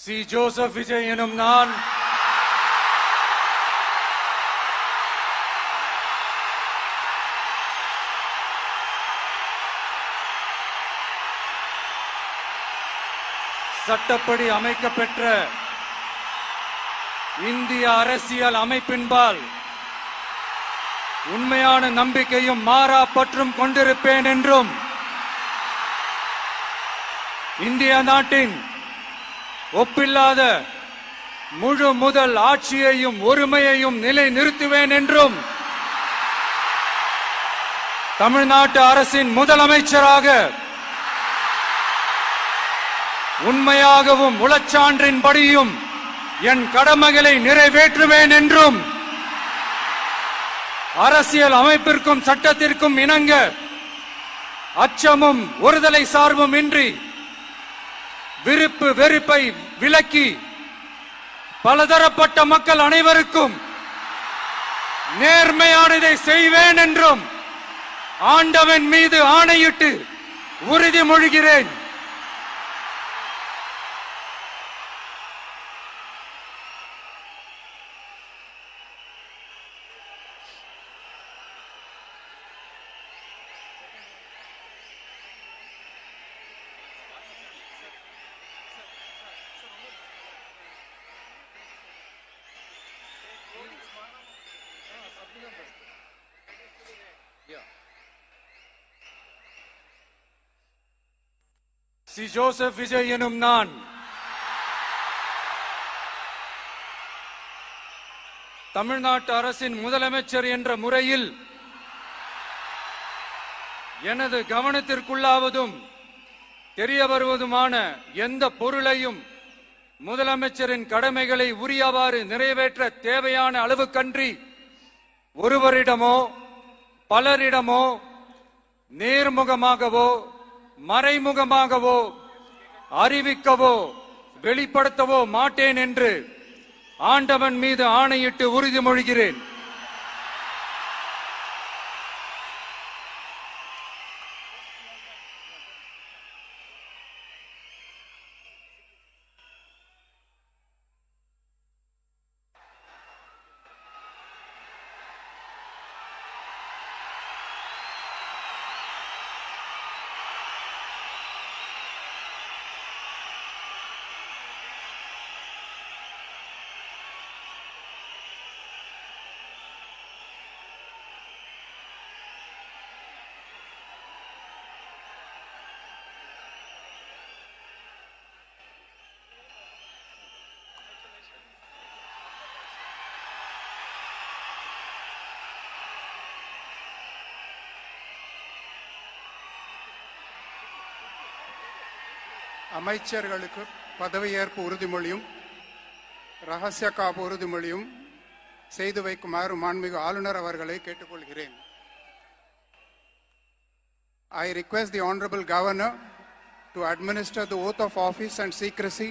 C. Joseph Vijay எனும் நான் சட்டப்படி அமைக்கப்பெற்ற இந்திய அரசியல் அமைப்பின்பால் உண்மையான நம்பிக்கையும் மாறா பற்றும் கொண்டிருப்பேன் என்றும் இந்திய நாட்டின் ஒப்பில்லாத முழு முதல் ஆட்சியையும் ஒருமையையும் நிலை நிறுத்துவேன் என்றும் தமிழ்நாட்டு அரசின் முதலமைச்சராக உண்மையாகவும் உளச்சான்றின்படியும் என் கடமைகளை நிறைவேற்றுவேன் என்றும் அரசியல் அமைப்பிற்கும் சட்டத்திற்கும் இணங்க அச்சமும் ஒருதலை சார்பும் இன்றி விருப்பு வெறுப்பை விலக்கி பலதரப்பட்ட மக்கள் அனைவருக்கும் நேர்மையானதை செய்வேன் என்றும் ஆண்டவன் மீது ஆணையிட்டு உறுதிமொழிகிறேன். சி. ஜோசப் விஜய் எனும் நான் தமிழ்நாட்டு அரசின் முதலமைச்சர் என்ற முறையில் எனது கவனத்திற்குள்ளாவதும் தெரிய வருவதுமான எந்த பொருளையும் முதலமைச்சரின் கடமைகளை உரியவாறு நிறைவேற்ற தேவையான அளவுக்கன்றி ஒருவரிடமோ பலரிடமோ நேர்முகமாகவோ மறைமுகமாகவோ அறிவிக்கவோ வெளிப்படுத்தவோ மாட்டேன் என்று ஆண்டவன் மீது ஆணையிட்டு உறுதிமொழிகிறேன். அமைச்சர்களுக்கு பதவியேற்பு உறுதிமொழியும் ரகசிய காப்பு உறுதிமொழியும் செய்து வைக்குமாறு மாண்புமிகு ஆளுநர் அவர்களை கேட்டுக்கொள்கிறேன். I request the Honorable Governor to administer the oath of office and secrecy